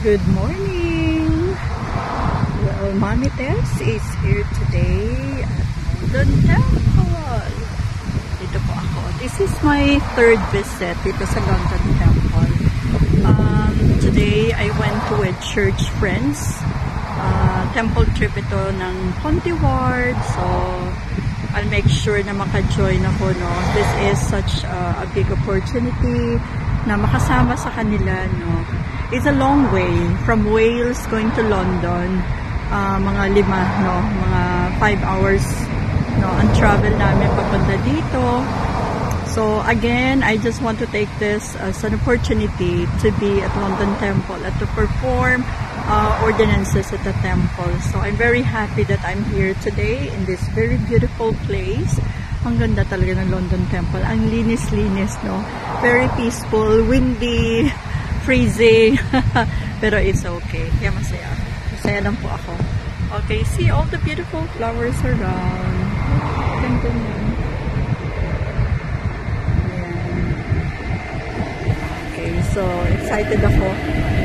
Good morning! Well, Mommy Tess is here today at London Temple. Dito po ako. This is my third visit dito sa London Temple. Today, I went to with church friends. Temple trip ito ng Pontiward. So, I'll make sure na maka-join ako, no? This is such a big opportunity na makasama sa kanila, no? It's a long way from Wales going to London. Mga 5, no? Mga 5 hours, no? Ang travel namin papunta dito. So again, I just want to take this as an opportunity to be at London Temple and to perform ordinances at the temple. So I'm very happy that I'm here today in this very beautiful place. Ang ganda talaga ng London Temple. Ang linis-linis, no? Very peaceful, windy, freezing. Pero it's okay. Kaya masaya. Masaya lang po ako. Okay, see all the beautiful flowers around. Ganda yan. Okay, so excited ako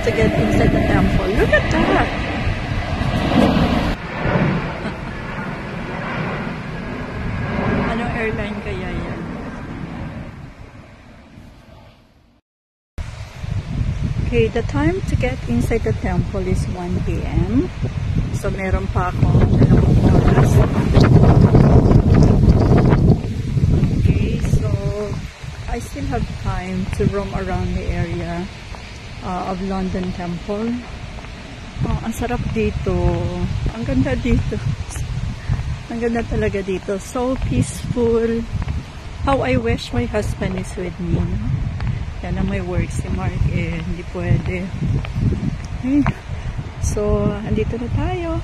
to get inside the temple. Look at that! Anong airline kaya yan? Okay, the time to get inside the temple is 1 p.m. So, meron pa akong 2 oras. Okay, so I still have time to roam around the area of London Temple. Oh, ang sarap dito. Ang ganda dito. Ang ganda talaga dito. So peaceful. How I wish my husband is with me. No? Yan ang may work si Mark eh. Hindi pwede. Okay. So, andito na tayo.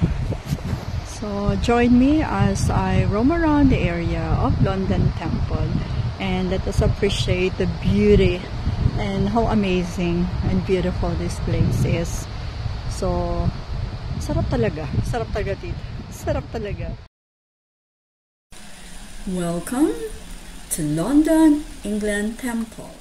So, join me as I roam around the area of London Temple. And let us appreciate the beauty and how amazing and beautiful this place is. So, sarap talaga. Sarap talaga dito. Sarap talaga. Welcome to London, England Temple.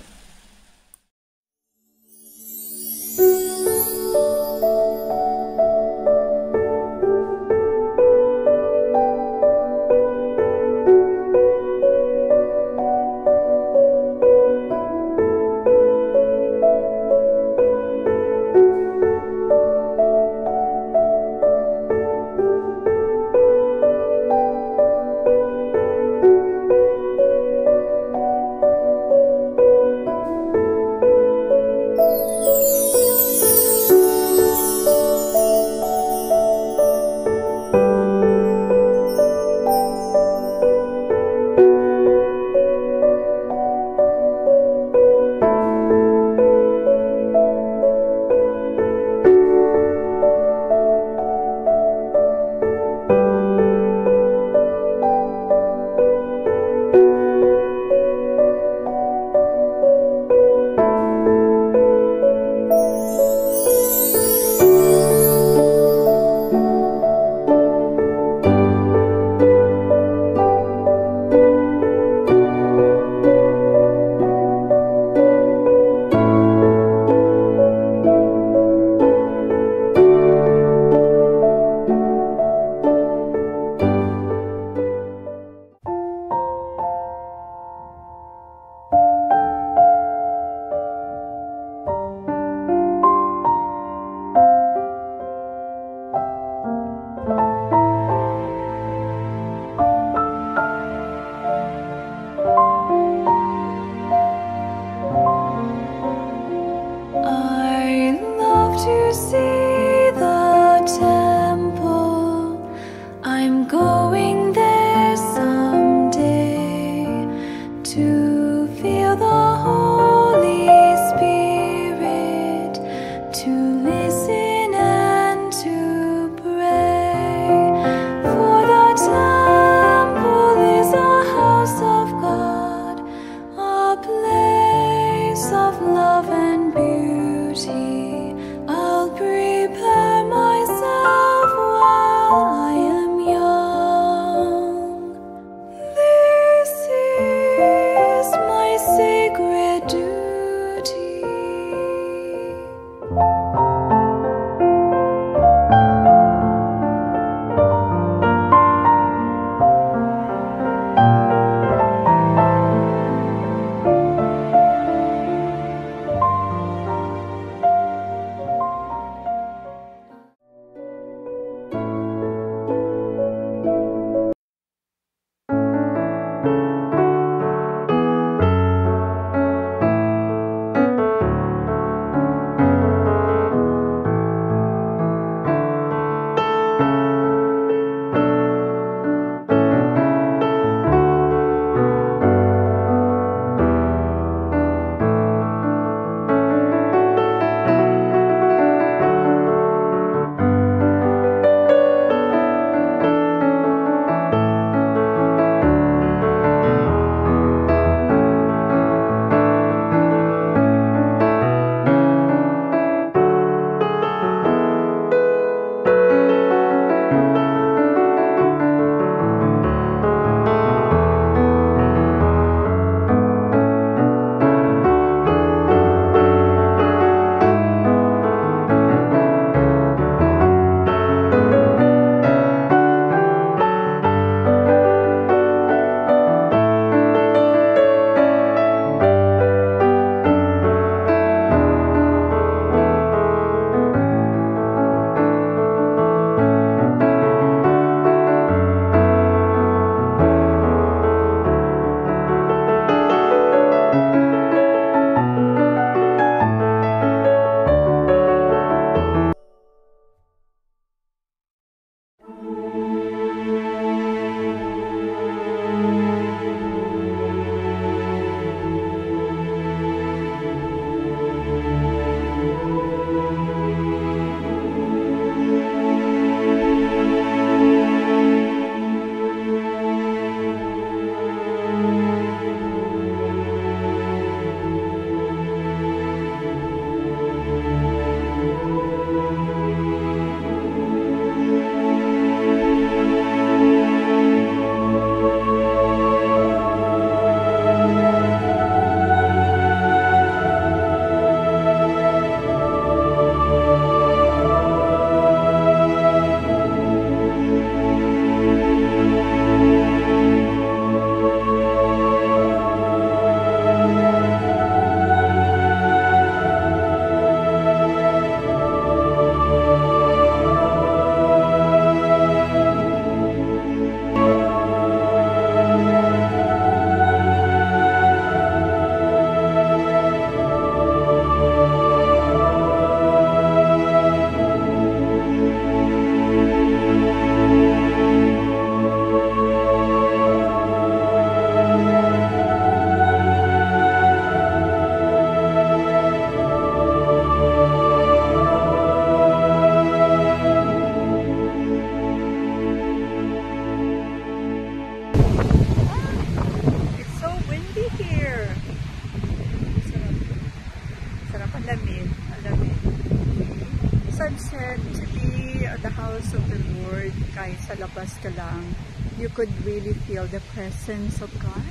I've said, to be at the house of the Lord, kahit sa labas ka lang, you could really feel the presence of God.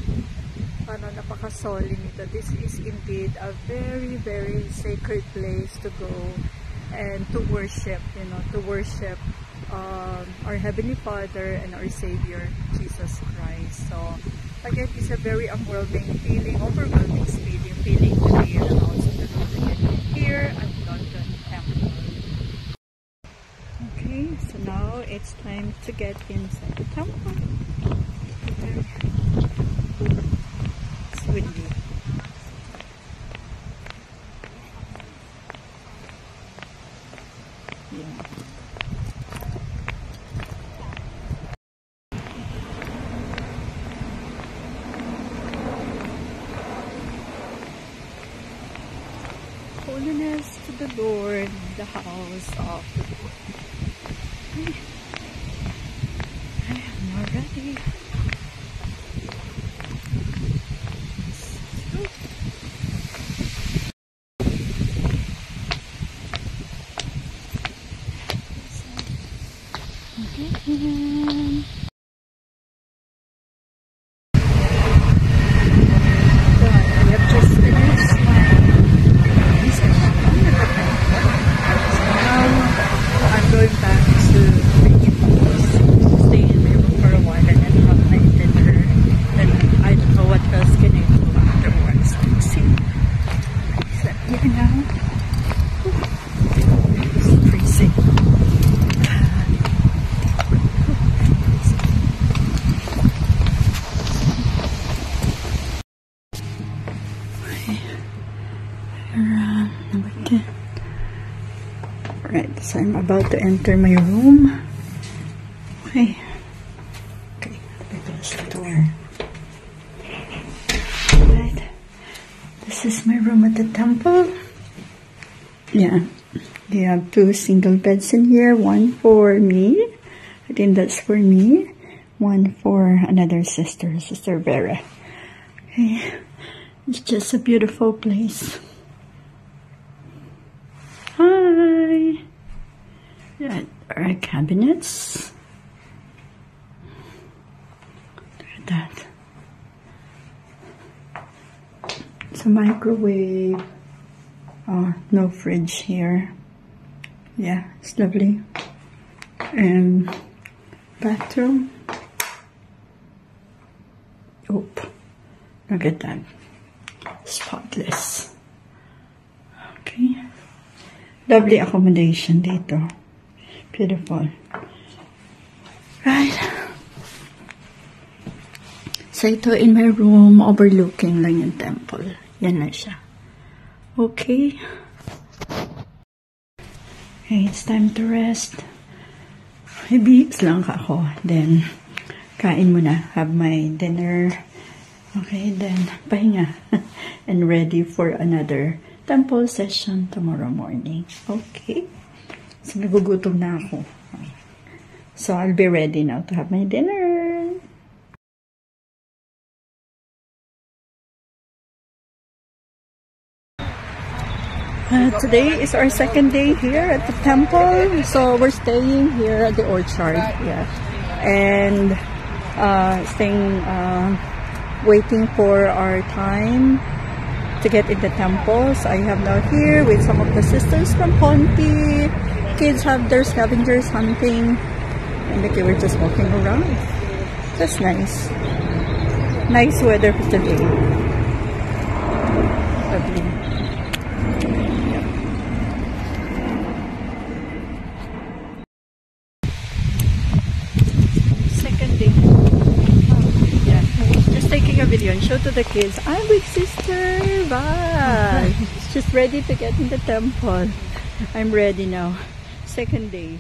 Parang napaka-solemn nito. This is indeed a very, very sacred place to go and to worship, you know, to worship our Heavenly Father and our Savior, Jesus Christ. So, again, it's a very overwhelming feeling to be in the house of the Lord again here at London Temple. Okay, so now it's time to get inside the temple. It's windy. Yeah. Holiness to the Lord, the house of the Lord. I am now ready. Again. We have just finished I'm going back to stay in my room for a while and then have my dinner. Then I don't know what else can I do afterwards. Let's see. So here now. It's freezing. Okay. Alright, so I'm about to enter my room. Okay. Okay, let me close the door. Alright. This is my room at the temple. Yeah. We have 2 single beds in here. One for me. I think that's for me. One for another sister, Sister Vera. Okay. It's just a beautiful place. Hi! Yeah, our cabinets. Look at that. It's a microwave. Oh, no fridge here. Yeah, it's lovely. And bathroom. Oop. Look at that. Spotless. Okay. Lovely accommodation dito. Beautiful. Right. So ito in my room, overlooking lang yung temple. Yan na siya. Okay. Okay, it's time to rest. Maybe lang ako. Then, kain muna. Have my dinner. Okay, then, pahinga. And ready for another temple session tomorrow morning. Okay. So, nagugutom na ako. So, I'll be ready now to have my dinner. Today is our second day here at the temple. So, we're staying here at the orchard. Yeah. And, waiting for our time to get in the temples. I have now here with some of the sisters from Ponti. Kids have their scavengers hunting. And okay, we're just walking around. That's nice. Nice weather for today. Lovely. Yeah. Second day. Yeah. Just taking a video and show to the kids. I'm with sister. Bye. She's ready to get in the temple. I'm ready now. Second day.